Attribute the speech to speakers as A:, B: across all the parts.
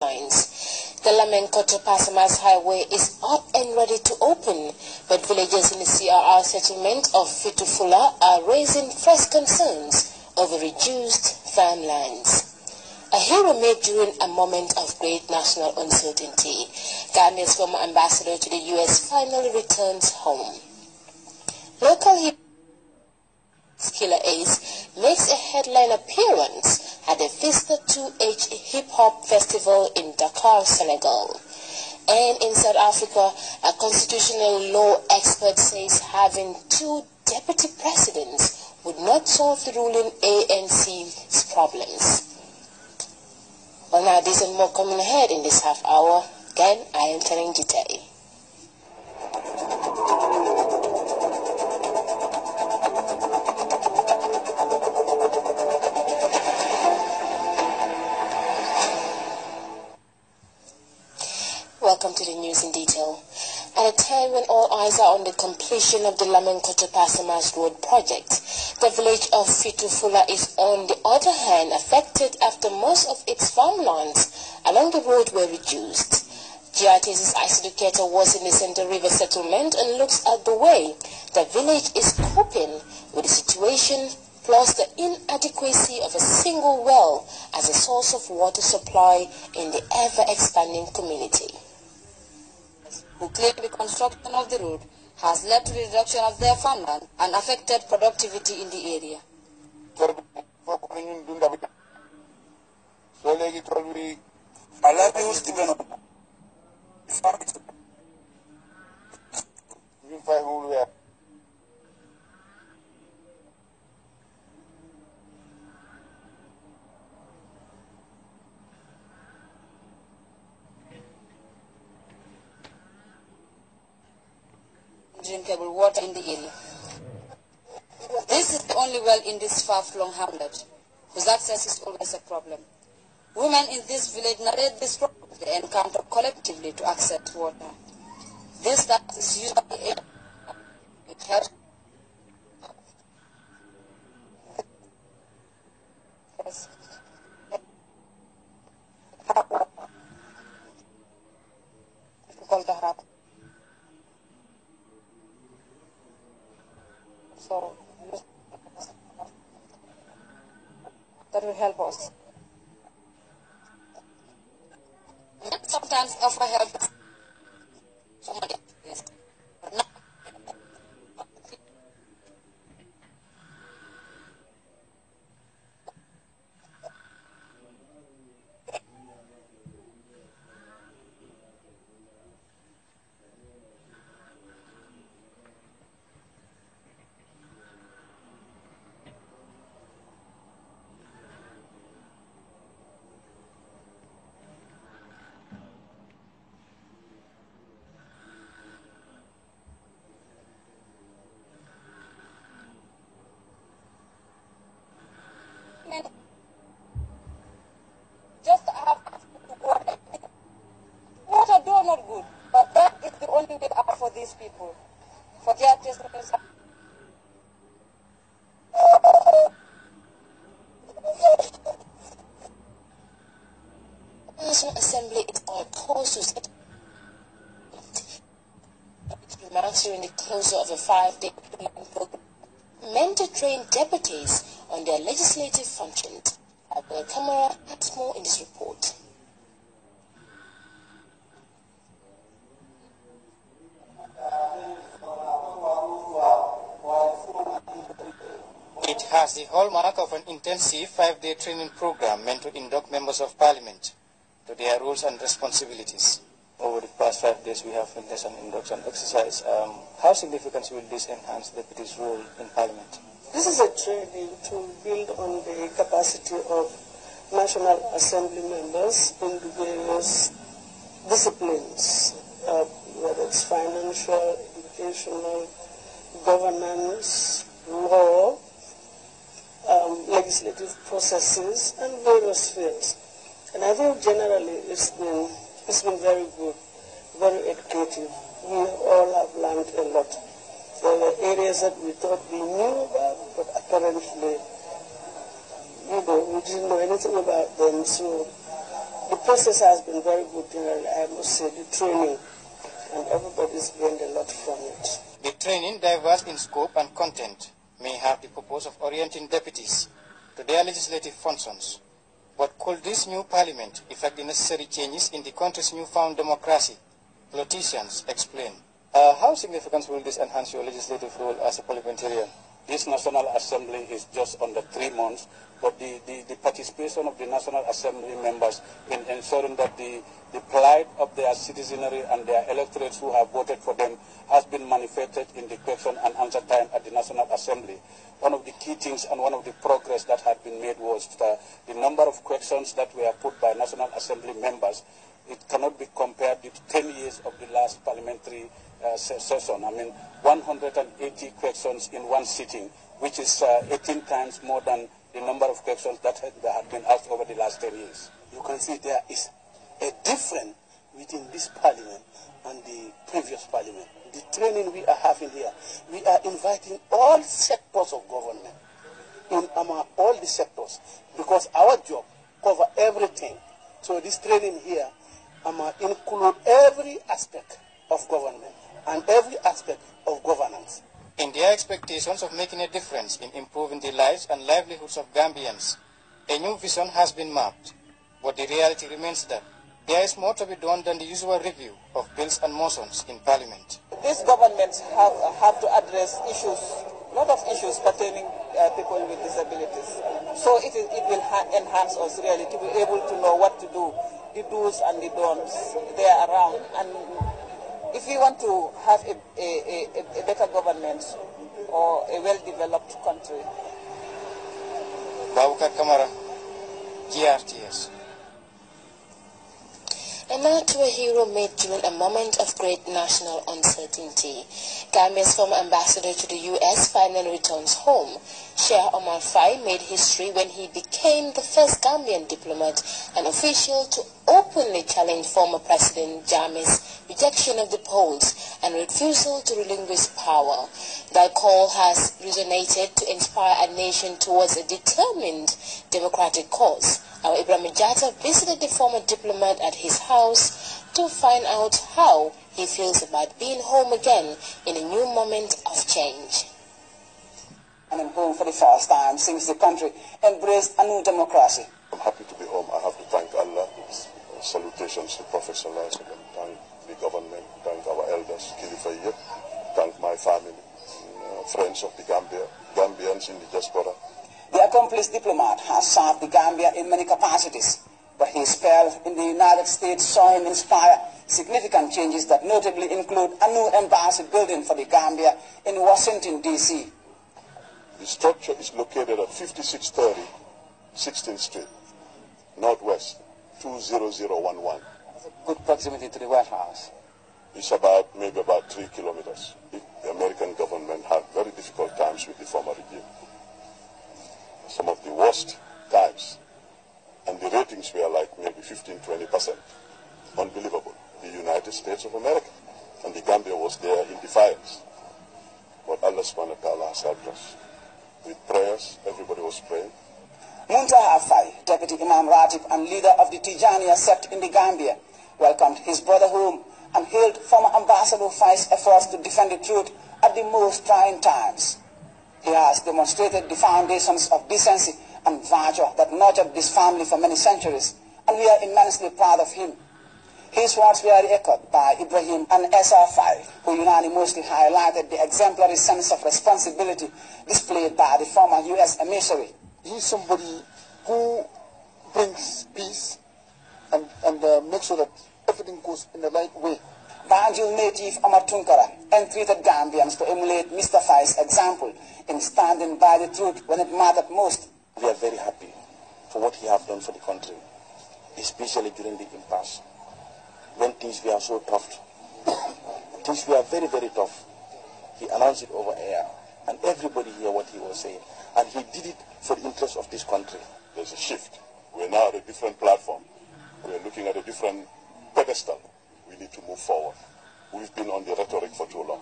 A: lines. The Lamenkoto-Pasamas Highway is up and ready to open, but villagers in the CRR settlement of Fitufula are raising fresh concerns over reduced farmlands. A hero made during a moment of great national uncertainty. Gambia's former ambassador to the US finally returns home. Local hip Killer Ace makes a headline appearance at the Vista 2H Hip Hop Festival in Dakar, Senegal. And in South Africa, a constitutional law expert says having two deputy presidents would not solve the ruling ANC's problems. Well, now this and more coming ahead in this half hour. Again, I am telling Jitay. Welcome to the news in detail. At a time when all eyes are on the completion of the Lamenkoto-Pasamas Road project, the village of Fitufula is on the other hand affected after most of its farmlands along the road were reduced. GRTS's ice educator was in the Central River settlement and looks at the way the village is coping with the situation, plus the inadequacy of a single well as a source of water supply in the ever-expanding community.
B: Who claim the construction of the road has led to the reduction of their farmland and affected productivity in the area. Drinkable water in the area. This is the only well in this far-flung hamlet, whose access is always a problem. Women in this village narrate this problem they encounter collectively to access water. This stuff is usually it helps. Yes. Difficult to have. So that will help us. Sometimes offer help. Yes. Just have water. Water do not good, but that is the only way out for these people. For their testimonies.
A: The National Assembly is on course to set remarks during the closure of a 5-day program meant to train deputies on their legislative functions. The camera has more in this report.
C: It has the hallmark of an intensive 5-day training program meant to induct members of Parliament to their roles and responsibilities. Over the past 5 days, we have witnessed an induction exercise. How significant will this enhance the deputy's role in Parliament?
D: This is a training to build on the capacity of National Assembly members in the various disciplines, whether it's financial, educational, governance, law, legislative processes, and various fields. And I think generally it's been very good, very educative. We all have learned a lot. There were areas that we thought we knew about, but apparently, we didn't know anything about them. So The process has been very good generally, I must say, the training, and everybody's gained a lot from it.
C: The training, diverse in scope and content, may have the purpose of orienting deputies to their legislative functions. But could this new parliament effect the necessary changes in the country's newfound democracy? Politicians explain. How significant will this enhance your legislative role as a parliamentarian?
E: This National Assembly is just under 3 months, but the participation of the National Assembly members in ensuring that the plight of their citizenry and their electorates who have voted for them has been manifested in the question and answer time at the National Assembly. One of the key things and one of the progress that had been made was the number of questions that were put by National Assembly members. It cannot be compared with 10 years of the last parliamentary session. I mean, 180 questions in one sitting, which is 18 times more than the number of questions that had been asked over the last 10 years.
F: You can see there is a difference between this parliament and the previous parliament. The training we are having here, we are inviting all sectors of government, in all the sectors, because our job covers everything. So this training here include every aspect of government and every aspect of governance.
C: In their expectations of making a difference in improving the lives and livelihoods of Gambians, a new vision has been mapped, but the reality remains that there is more to be done than the usual review of bills and motions in Parliament.
G: These governments have to address issues, a lot of issues pertaining people with disabilities. So it will enhance us really to be able to know what to do, the do's and the don'ts there around. And if we want to have a better government or a well-developed country.
C: Babukar Kamara, GRTS.
A: And now to a hero made during a moment of great national uncertainty. Gambia's former ambassador to the U.S. finally returns home. Sheikh Omar Faye made history when he became the first Gambian diplomat and official to openly challenge former President Jammeh's rejection of the polls and refusal to relinquish power. That call has resonated to inspire a nation towards a determined democratic cause. Our Ibrahim Jatta visited the former diplomat at his house to find out how he feels about being home again in a new moment of change.
H: I'm home for the first time since the country embraced a new democracy.
I: I'm happy to be home. I have to thank Allah. Salutations to Prophet Sallallahu Alaihi Wasallam. Thank the government, thank our elders, Kilifaya, thank my family, friends of the Gambia, Gambians in the diaspora.
H: The accomplished diplomat has served the Gambia in many capacities, but his spell in the United States saw him inspire significant changes that notably include a new embassy building for the Gambia in Washington, D.C.
I: The structure is located at 5630 16th Street, Northwest, 20011.
H: Good proximity to the White House.
I: It's maybe about 3 kilometers. The American government had very difficult times with the former regime. Some of the worst times. And the ratings were like maybe 15-20%. Unbelievable. The United States of America. And the Gambia was there in defiance. But Allah subhanahu wa ta'ala has helped us. With prayers, everybody was praying.
H: Muntaha Faye, Deputy Imam Ratib and leader of the Tijaniya sect in the Gambia, welcomed his brother home and hailed former Ambassador Faye's efforts to defend the truth at the most trying times. He has demonstrated the foundations of decency and virtue that nurtured this family for many centuries, and we are immensely proud of him. His words were echoed by Ibrahim and Esa Faye, who unanimously highlighted the exemplary sense of responsibility displayed by the former U.S. emissary.
J: He's somebody who brings peace and makes sure that everything goes in the right way.
H: Banjul native Amar Tunkara entreated Gambians to emulate Mr. Faye's example in standing by the truth when it mattered most.
K: We are very happy for what he has done for the country, especially during the impasse, when things were so tough. Things were very, very tough. He announced it over air, and everybody heard what he was saying. And he did it for the interest of this country.
I: There's a shift. We're now at a different platform. We're looking at a different pedestal. We need to move forward. We've been on the rhetoric for too long.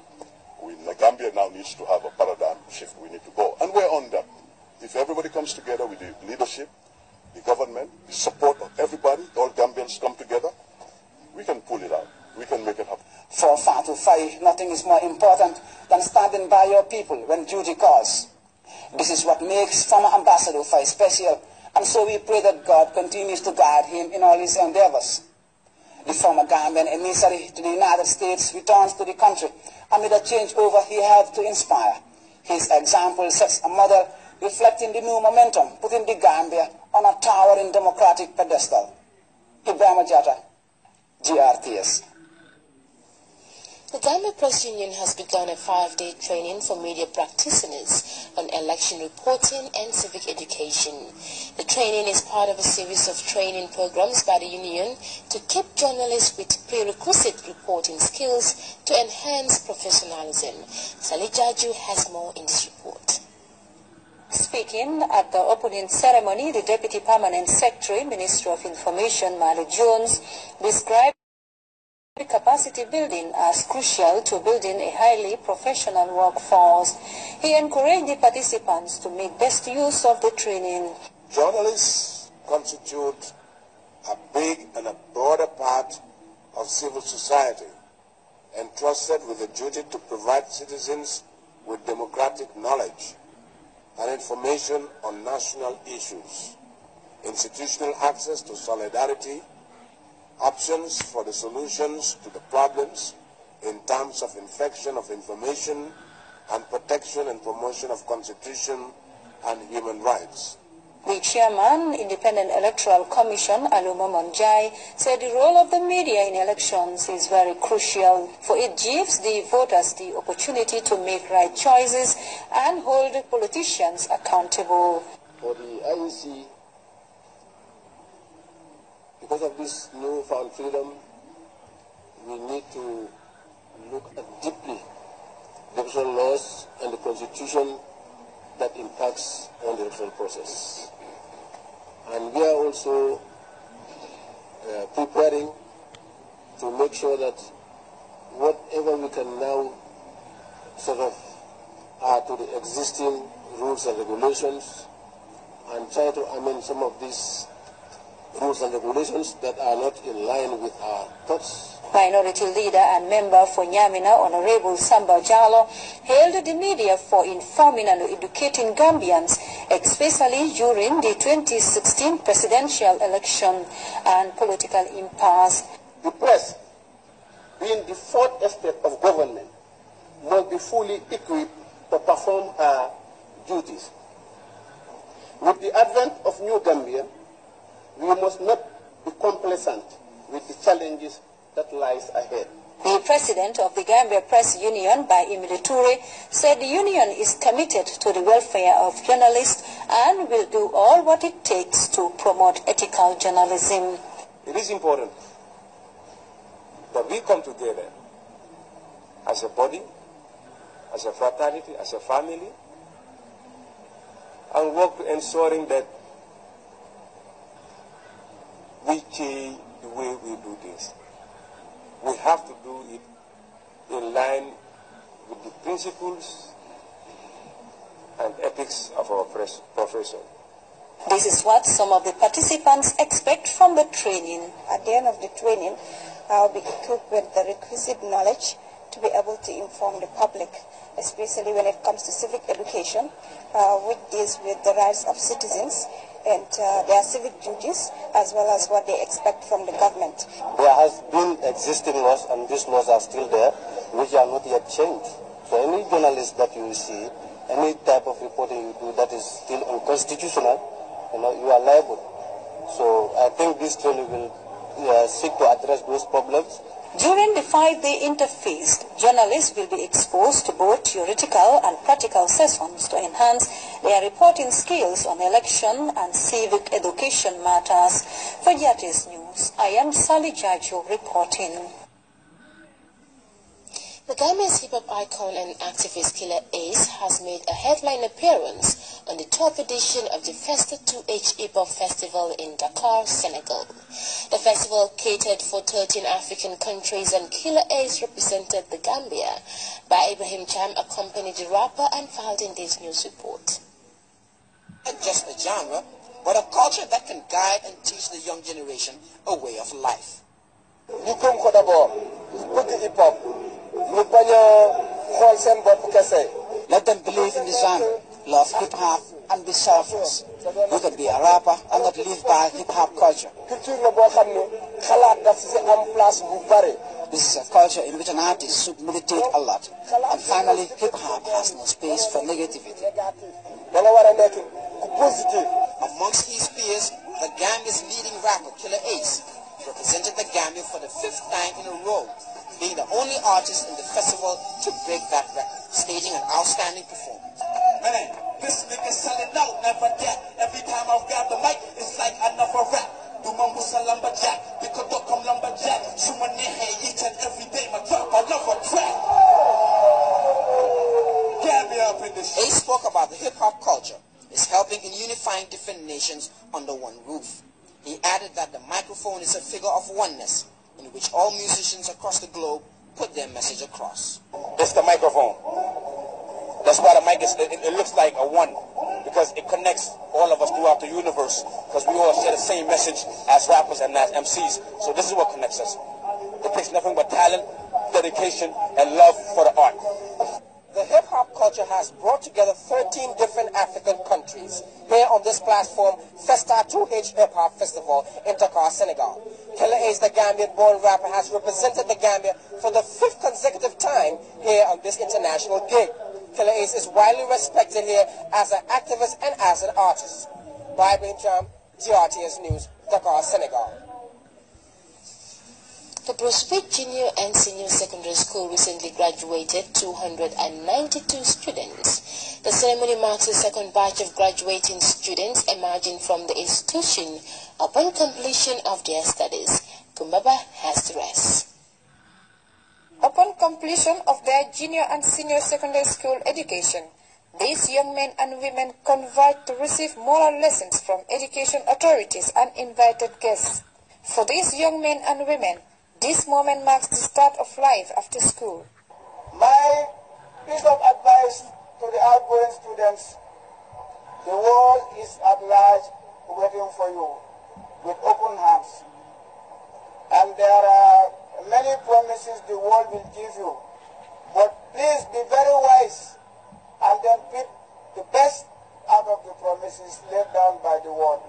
I: Gambia now needs to have a paradigm shift. We need to go. And we're on that. If everybody comes together with the leadership, the government, the support of everybody, all Gambians come together, we can pull it out. We can make it happen.
H: For Fatu Fai, nothing is more important than standing by your people when duty calls. This is what makes former Ambassador Fai special, and so we pray that God continues to guide him in all his endeavors. The former Gambian emissary to the United States returns to the country amid a changeover he helped to inspire. His example sets a model reflecting the new momentum, putting the Gambia on a towering democratic pedestal. Ibrahim Jata, GRTS.
A: The Gambia Press Union has begun a 5-day training for media practitioners on election reporting and civic education. The training is part of a series of training programs by the union to keep journalists with prerequisite reporting skills to enhance professionalism. Sally Jaju has more in this report.
L: Speaking at the opening ceremony, the Deputy Permanent Secretary, Minister of Information, Mali Jones, described capacity building as crucial to building a highly professional workforce. He encouraged the participants to make best use of the training.
M: Journalists constitute a big and a broader part of civil society, entrusted with the duty to provide citizens with democratic knowledge and information on national issues, institutional access to solidarity, options for the solutions to the problems in terms of infection of information and protection and promotion of constitution and human rights.
L: The chairman, Independent Electoral Commission, Aluma Monjai, said the role of the media in elections is very crucial, for it gives the voters the opportunity to make right choices and hold politicians accountable.
N: For the IEC, because of this newfound freedom, we need to look at deeply the electoral laws and the constitution that impacts on the electoral process. And we are also preparing to make sure that whatever we can now sort of add to the existing rules and regulations and try to amend some of these rules and regulations that are not in line with our thoughts.
L: Minority leader and member for Nyamina, Honorable Samba Jallo, hailed the media for informing and educating Gambians, especially during the 2016 presidential election and political impasse.
F: The press, being the fourth estate of government, must be fully equipped to perform her duties. With the advent of New Gambia, we must not be complacent with the challenges that lies ahead.
L: The president of the Gambia Press Union, Emily Toure, said the union is committed to the welfare of journalists and will do all what it takes to promote ethical journalism.
M: It is important that we come together as a body, as a fraternity, as a family, and work to ensuring that we change the way we do this. We have to do it in line with the principles and ethics of our profession.
L: This is what some of the participants expect from the training.
O: At the end of the training, I'll be equipped with the requisite knowledge to be able to inform the public, especially when it comes to civic education, which deals with the rights of citizens and their civic duties, as well as what they expect from the government.
N: There has been existing laws, and these laws are still there, which are not yet changed. So any journalist that you see, any type of reporting you do that is still unconstitutional, you are liable. So I think this training will seek to address those problems.
L: During the 5-day interface, journalists will be exposed to both theoretical and practical sessions to enhance their reporting skills on election and civic education matters. For GRTS News, I am Sally Jaju reporting.
A: The Gambia's hip-hop icon and activist Killer Ace has made a headline appearance on the 12th edition of the Festa 2H Hip-Hop Festival in Dakar, Senegal. The festival catered for 13 African countries, and Killer Ace represented the Gambia. By Ibrahim Cham accompanied the rapper and filed in this news report.
P: Not just a genre,
H: but a culture that can guide and teach the young generation a way of life. Let them believe in the genre, love hip-hop, and be selfless. You can be a rapper and not live by hip-hop culture. This is a culture in which an artist should meditate a lot. And finally, hip-hop has no space for negativity. Amongst his peers, the Gambia's leading rapper, Killer Ace, represented the Gambia for the 5th time in a row, being the only artist in the festival to break that record, staging an outstanding performance.
P: Man, this nigga selling out, never that. Every time I grab the mic, it's like another rap. Dumambusa lumberjack, Bikodokom lumberjack. Shumanehe each and every day, my drop another track. Gambia up in this.
H: Ace spoke about the hip-hop culture is helping in unifying different nations under one roof. He added that the microphone is a figure of oneness, in which all musicians across the globe put their message across.
Q: It's the microphone. That's why the mic is, it looks like a one, because it connects all of us throughout the universe, because we all share the same message as rappers and as MCs. So this is what connects us. It takes nothing but talent, dedication, and love for the art.
H: The hip-hop culture has brought together 13 different African countries here on this platform, Festa 2H Hip Hop Festival in Dakar, Senegal. Killer Ace, the Gambian-born rapper, has represented the Gambia for the 5th consecutive time here on this international gig. Killer Ace is widely respected here as an activist and as an artist. Ibrahim Cham, GRTS News, Dakar, Senegal.
A: The Prospect Junior and Senior Secondary School recently graduated 292 students. The ceremony marks the second batch of graduating students emerging from the institution upon completion of their studies. Kumbaba has the rest.
L: Upon completion of their junior and senior secondary school education, these young men and women converge to receive moral lessons from education authorities and invited guests. For these young men and women, this moment marks the start of life after school.
R: My piece of advice to the outgoing students: the world is at large waiting for you with open arms. And there are many promises the world will give you. But please be very wise and then pick the best out of the promises laid down by the world.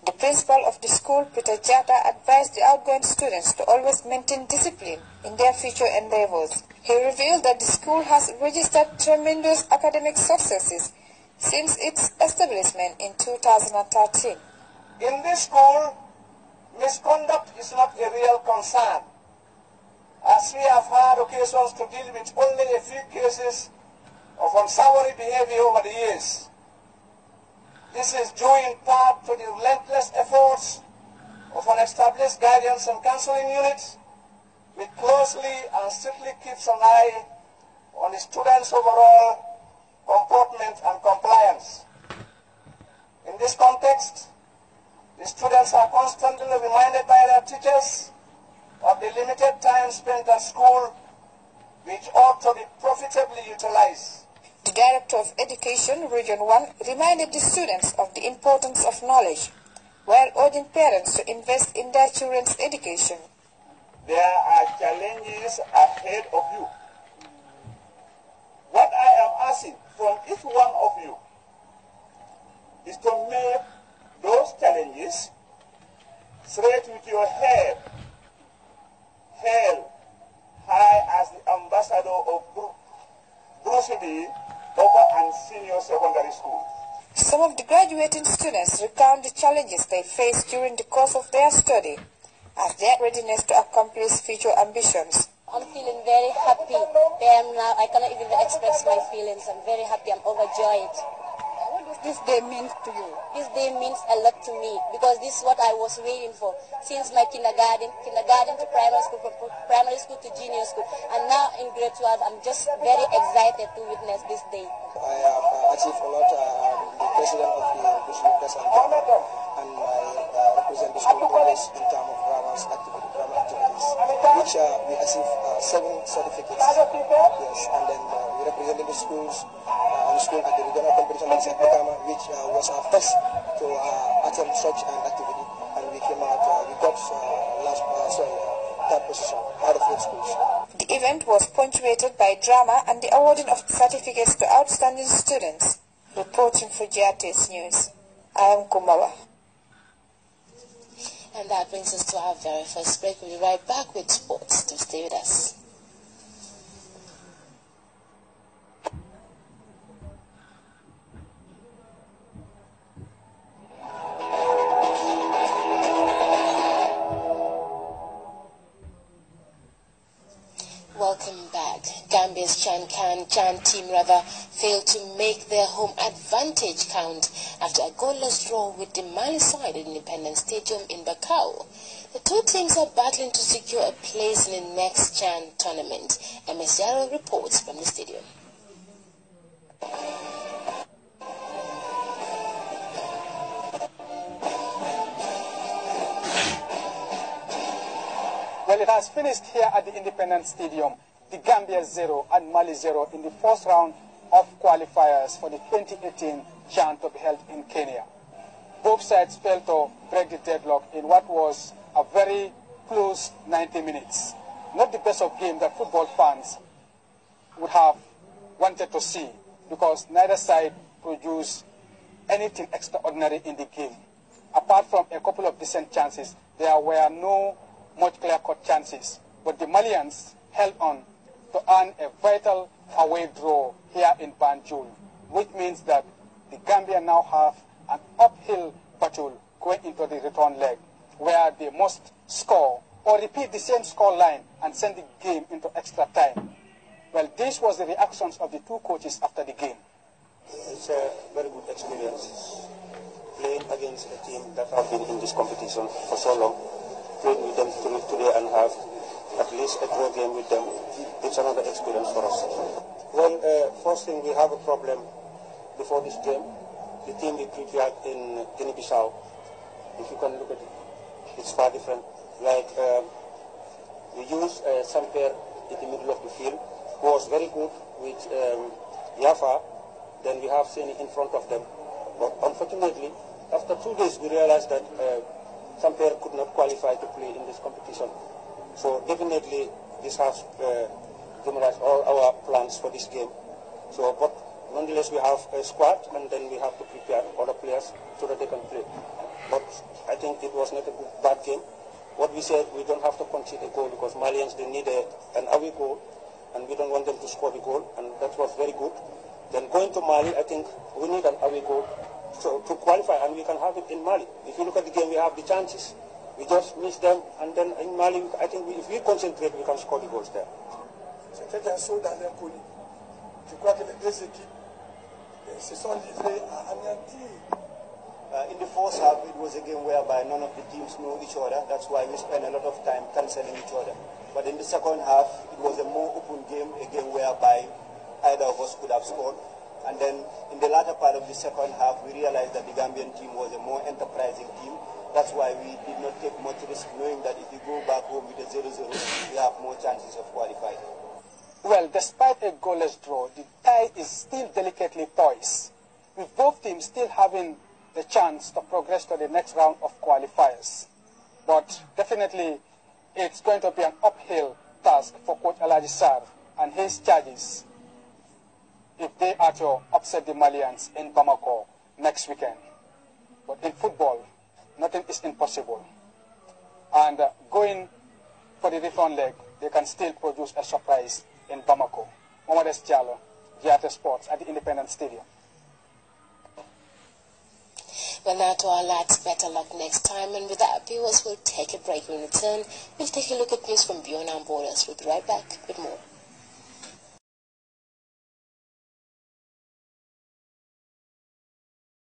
L: The principal of the school, Peter Jata, advised the outgoing students to always maintain discipline in their future endeavors. He revealed that the school has registered tremendous academic successes since its establishment in 2013.
R: In this school, misconduct is not a real concern, as we have had occasions to deal with only a few cases of unsavory behavior over the years. This is due in part to the relentless efforts of an established guidance and counseling unit, which closely and strictly keeps an eye on the students' overall comportment and compliance. In this context, the students are constantly reminded by their teachers of the limited time spent at school, which ought to be profitably utilized.
L: The Director of Education, Region 1, reminded the students of the importance of knowledge, while urging parents to invest in their children's education.
R: There are challenges ahead of you. What I am asking from each one of you is to make those challenges straight with your head held high as the ambassador of Bruce Lee over and senior secondary school.
L: Some of the graduating students recount the challenges they faced during the course of their study as their readiness to accomplish future ambitions.
S: I'm feeling very happy. I cannot even express my feelings. I'm very happy. I'm overjoyed.
L: What does this day mean to you?
S: This day means a lot to me because this is what I was waiting for since my kindergarten to primary school, from primary school to junior school, and now in grade 12. I'm just very excited to witness this day.
T: I have achieved a lot. The president of the Bushwick Press and I represent the school always in terms of drama activities, which we achieved 7 certificates. Yes, and then we represented the schools and the school at the regional competition in St. Makama, which was our first to attend such an activity, and we came out, we got third position out of 8 schools.
L: The event was punctuated by drama and the awarding of certificates to outstanding students. Reporting for GRTS News, I am Kumawa.
A: And that brings us to our very first break. We'll be right back with sports. To stay with us. Welcome back. Gambia's Chan team failed to make their home advantage count after a goalless draw with the Mali side at Independence Stadium in Bakau. The two teams are battling to secure a place in the next Chan tournament. MS Yaro reports from the stadium.
U: Well, it has finished here at the Independence Stadium. The Gambia 0 and Mali 0 in the first round of qualifiers for the 2018 CHAN to be held in Kenya. Both sides failed to break the deadlock in what was a very close 90 minutes. Not the best of game that football fans would have wanted to see, because neither side produced anything extraordinary in the game. Apart from a couple of decent chances, there were no much clear-cut chances. But the Malians held on to earn a vital away draw here in Banjul, which means that the Gambia now have an uphill battle going into the return leg, where they must score or repeat the same score line and send the game into extra time. Well, this was the reactions of the two coaches after the game.
K: It's a very good experience playing against a team that have been in this competition for so long. Playing with them today and have at least a draw game with them. It's another experience for us. Well, first thing, we have a problem before this game. The team we prepared in Guinea-Bissau, if you can look at it, it's far different. Like, we use Samper in the middle of the field, who was very good with Yafa. Then we have Seni in front of them. But unfortunately, after 2 days, we realized that Samper could not qualify to play in this competition. So definitely, this has demolished all our plans for this game. So, but nonetheless, we have a squad, and then we have to prepare other players so that they can play. But I think it was not a bad game. What we said, we don't have to concede a goal because Malians, they need an away goal, and we don't want them to score the goal, and that was very good. Then going to Mali, I think we need an away goal to qualify, and we can have it in Mali. If you look at the game, we have the chances. We just miss them, and then in Mali, I think if we concentrate, we can score the goals there.
J: C'était un saut dans l'inconnu. Je crois que les deux équipes se sont livrées à anéantir.
T: In the first half, it was a game whereby none of the teams know each other. That's why we spent a lot of time cancelling each other. But in the second half, it was a more open game, a game whereby either of us could have scored. And then in the latter part of the second half, we realized that the Gambian team was a more enterprising team. That's why we did not take much risk, knowing that if we go back home with a 0-0, we have more chances of qualifying.
U: Well, despite a goalless draw, the tie is still delicately poised, with both teams still having the chance to progress to the next round of qualifiers. But definitely, it's going to be an uphill task for Coach Alaji Sarr and his charges if they are to upset the Malians in Bamako next weekend. But in football, nothing is impossible. And going for the return leg, they can still produce a surprise in Bamako. Mohamed Diallo, GRTS Sports at the Independence Stadium.
A: Well, now to our lads, better luck next time. And with that, viewers, we'll take a break. When we return, we'll take a look at news from beyond our borders. We'll be right back with more.